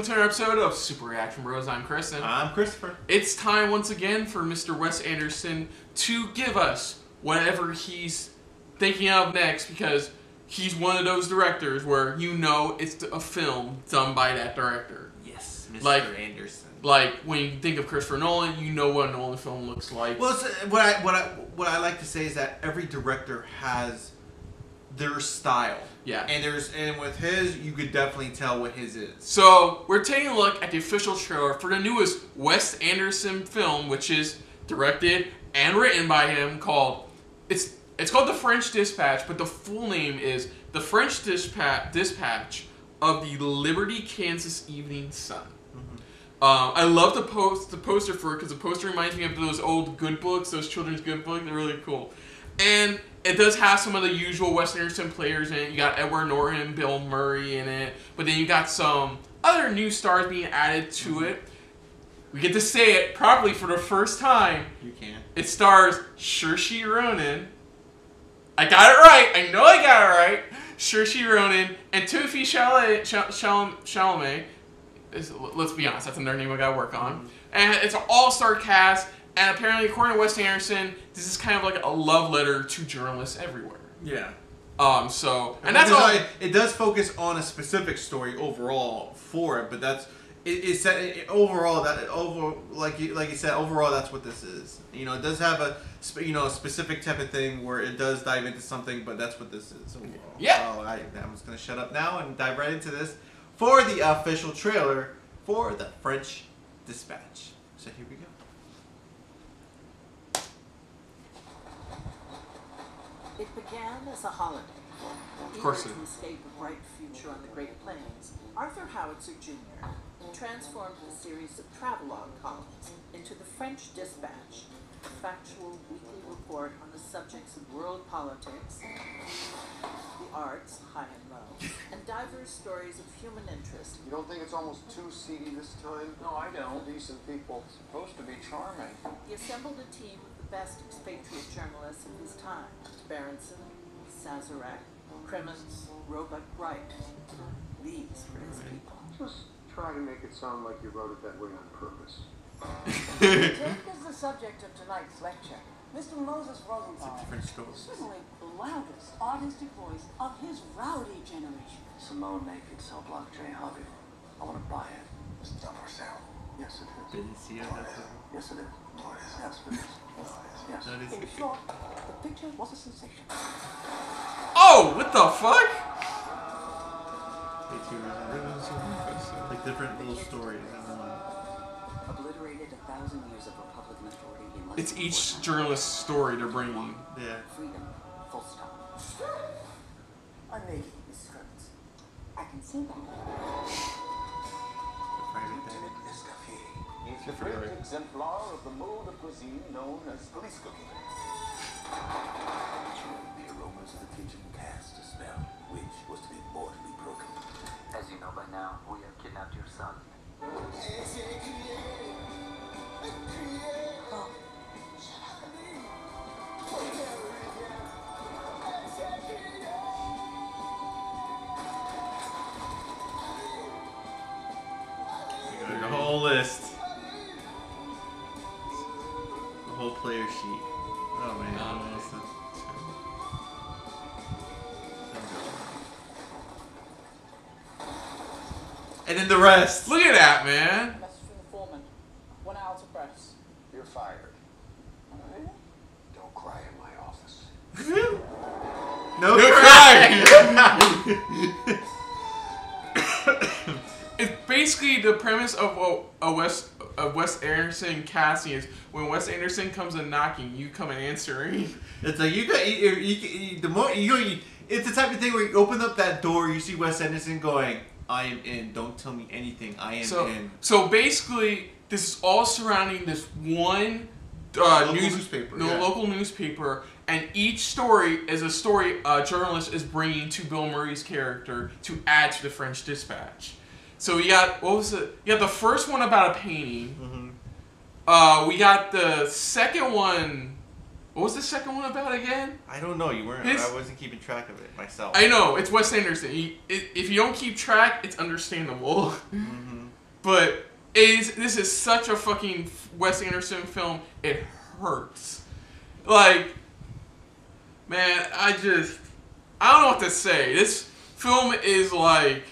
welcome to another episode of Super Reaction Bros. I'm Chris, and I'm Christopher. It's time once again for Mr. Wes Anderson to give us whatever he's thinking of next, because he's one of those directors where you know it's a film done by that director. Yes, Mr. Like, Anderson. Like when you think of Christopher Nolan, you know what a Nolan film looks like. Well, what I like to say is that every director has their style. Yeah. And with his, you could definitely tell what his is. So we're taking a look at the official trailer for the newest Wes Anderson film, which is directed and written by him. It's called The French Dispatch, but the full name is The French Dispatch of the Liberty, Kansas Evening Sun. Mm-hmm. I love the poster for it, because the poster reminds me of those old good books, those children's good books. They're really cool. And it does have some of the usual Wes Anderson players in it. You got Edward Norton, Bill Murray in it. But then you got some other new stars being added to it. We get to say it probably for the first time. You can. It stars Saoirse Ronan. I got it right. I know I got it right. Saoirse Ronan and Timothée Chalamet. Let's be honest, that's another name I gotta work on. And it's an all-star cast. And apparently, according to Wes Anderson, this is kind of like a love letter to journalists everywhere. Yeah. And that's all. It does focus on a specific story overall for it, but that's overall like you said, overall that's what this is. You know, it does have a specific type of thing where it does dive into something, but that's what this is overall. Yeah. So I'm just gonna shut up now and dive right into this for the official trailer for The French Dispatch. So here we go. It began as a holiday. Of course Eager to escape a bright future on the Great Plains, Arthur Howitzer Jr. transformed a series of travelogue columns into the French Dispatch, a factual weekly report on the subjects of world politics, the arts, high and low, and diverse stories of human interest. You don't think it's almost too seedy this time? No, I don't. Decent people. Supposed to be charming. He assembled a team of the best expatriate journalists of his time: Berenson, Sazerac, Crimmins, Roebuck Wright. These were his people. Just try to make it sound like you wrote it that way on purpose. Take as the subject of tonight's lecture, Mr. Moses Rosenthal, Different story. certainly the loudest artistic voice of his rowdy generation. Simone naked, cell block J Hobby. I want to buy it. It's not for sale. Yes, it is. Benicio, that's it. Yes, it is. Yes, it is. Yes. That is In short, the picture was a sensation. Oh, what the fuck? Like different little stories. Obliterated 1,000 years of Republican authority in less It's than each 4 times. journalist's story they're bringing. Yeah. Freedom, full stop. I'm making Mrs. Crimmins. I can see that. He's the great exemplar of the mode of cuisine known as police cooking. The aromas of the kitchen cast a spell, which was to be mortally broken. As you know by now, we have kidnapped your son. Oh, The whole list. The whole player sheet. Oh man. And then the rest. Look at that, man. message from the foreman. 1 hour to press. You're fired. Don't cry in my office. No crying. It's basically the premise of Wes Anderson casting is when Wes Anderson comes a knocking, you come and answering. It's like the more it's the type of thing where you open up that door, you see Wes Anderson going, "I am in. Don't tell me anything. I am in." So basically, this is all surrounding this one Local newspaper, yeah. local newspaper, and each story is a story a journalist is bringing to Bill Murray's character to add to the French Dispatch. So we got You got the first one about a painting. Mm-hmm. We got the second one. What was the second one about again? I don't know. You weren't. His- I wasn't keeping track of it myself. I know, it's Wes Anderson. If you don't keep track, it's understandable. Mm-hmm. But this is such a fucking Wes Anderson film. It hurts. Like, man, I don't know what to say. This film is like,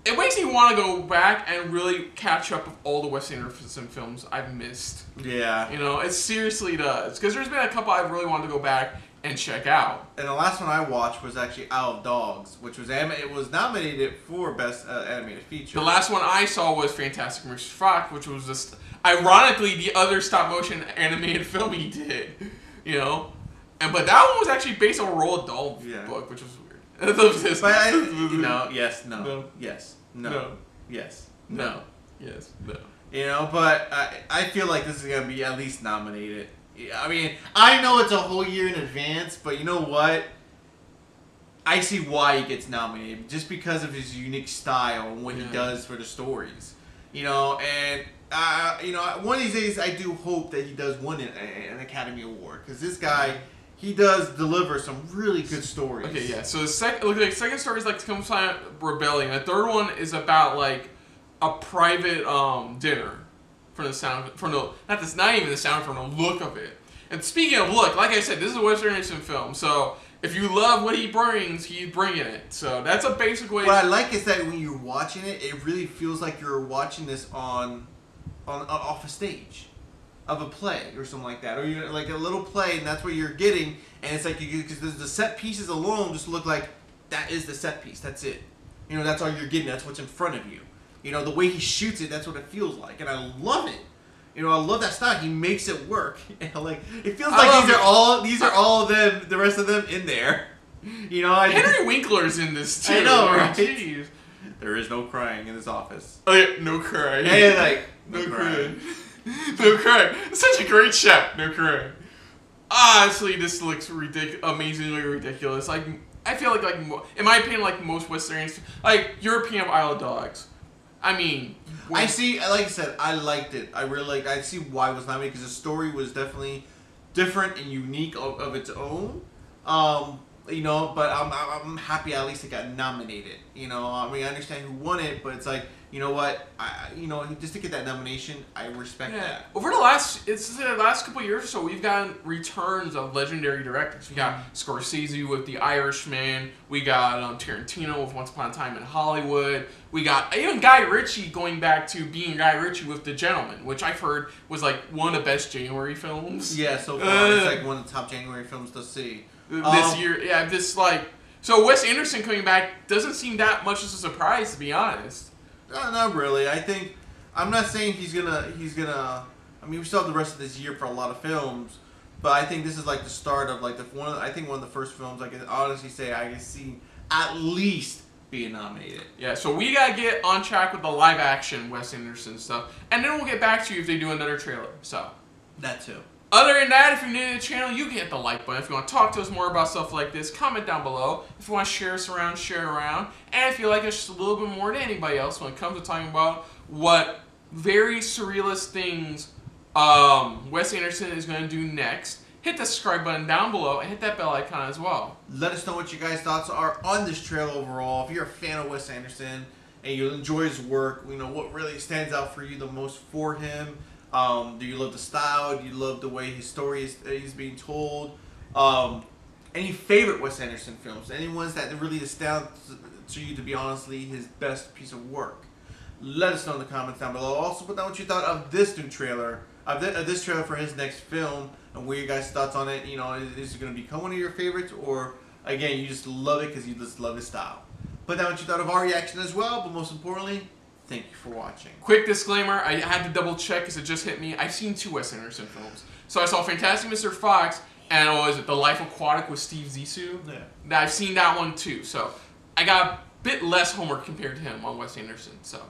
it makes me want to go back and really catch up with all the Wes Anderson films I've missed. Yeah. You know, it seriously does. Because there's been a couple I've really wanted to go back and check out. And the last one I watched was actually Isle of Dogs, which was it was nominated for Best Animated Feature. The last one I saw was Fantastic Mr. Fox, which was just, ironically, the other stop-motion animated film he did. You know? But that one was actually based on a Roald Dahl book, which was weird. No, yes, no, No. yes, no, No. yes, No. Yes. No. You know, but I feel like this is gonna be at least nominated. I mean, I know it's a whole year in advance, but you know what? I see why he gets nominated, just because of his unique style and what he does for the stories. You know, and you know, one of these days I do hope that he does win an Academy Award, because this guy, he does deliver some really good stories. Okay, yeah. So the second story is like Come Silent Rebellion. The third one is about like a private dinner. From the sound, not even the sound, from the look of it. And speaking of look, like I said, this is a Wes Anderson film, so if you love what he brings, he's bringing it. So that's a basic way. What I like is that when you're watching it, it really feels like you're watching this on off a stage of a play or something like that, or you're like a little play, and that's what you're getting. And it's like because the set pieces alone just look like that is the set piece. That's it. You know, that's all you're getting. That's what's in front of you. You know, the way he shoots it, that's what it feels like. And I love it. You know, I love that style. He makes it work. And like, it feels like these are all them, the rest of them in there. You know, Henry Winkler's in this too. I know, right? Jeez. There is no crying in this office. Oh yeah, no crying. And like, no crying. No crying. It's such a great shot. No crying. Honestly, this looks amazingly ridiculous. Like, I feel like in my opinion, like most Westerns, like European Isle of Dogs. I mean, I see. Like I said, I liked it. I really like. I see why it was nominated, because the story was definitely different and unique of its own. You know, but I'm happy at least it got nominated. You know, I mean, I understand who won it, but it's like, you know what, you know, just to get that nomination, I respect that. Over the last couple of years or so, we've gotten returns of legendary directors. We got Scorsese with The Irishman. We got Tarantino with Once Upon a Time in Hollywood. We got even Guy Ritchie going back to being Guy Ritchie with The Gentleman, which I've heard was like one of the best January films. Yeah, so far it's like one of the top January films to see. This year, yeah, so Wes Anderson coming back doesn't seem that much as a surprise, to be honest. No, not really. I'm not saying he's gonna. I mean, we still have the rest of this year for a lot of films, but I think this is like the start of like one of the first films I can honestly say I can see at least being nominated. Yeah, so we gotta get on track with the live action Wes Anderson stuff, and then we'll get back to you if they do another trailer. So that too. Other than that, if you're new to the channel, you can hit the like button. If you want to talk to us more about stuff like this, comment down below. If you want to share us around, share around. And if you like us just a little bit more than anybody else when it comes to talking about what very surrealist things Wes Anderson is going to do next, hit the subscribe button down below and hit that bell icon as well. Let us know what you guys' thoughts are on this trailer overall. If you're a fan of Wes Anderson and you enjoy his work, you know, what really stands out for you the most for him. Do you love the style? Do you love the way his story is being told? Any favorite Wes Anderson films? Any ones that really stand to you to be honestly his best piece of work? Let us know in the comments down below. Also put down what you thought of this new trailer, of this trailer for his next film, and what your guys' thoughts on it. You know, is it going to become one of your favorites, or again, you just love it because you just love his style? Put down what you thought of our reaction as well, but most importantly, thank you for watching. Quick disclaimer, I had to double check because it just hit me. I've seen 2 Wes Anderson films. So I saw Fantastic Mr. Fox and was it The Life Aquatic with Steve Zissou? Yeah. I've seen that one too. So I got a bit less homework compared to him on Wes Anderson. So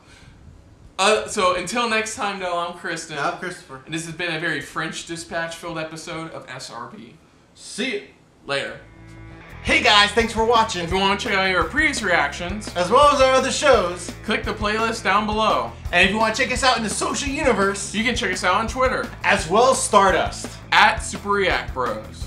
until next time though, I'm Kristen. I'm Christopher. And this has been a very French Dispatch filled episode of SRB. See you later. Hey guys, thanks for watching. If you want to check out our previous reactions, as well as our other shows, click the playlist down below. And if you want to check us out in the social universe, you can check us out on Twitter, as well as Stardust, @SuperReactBros.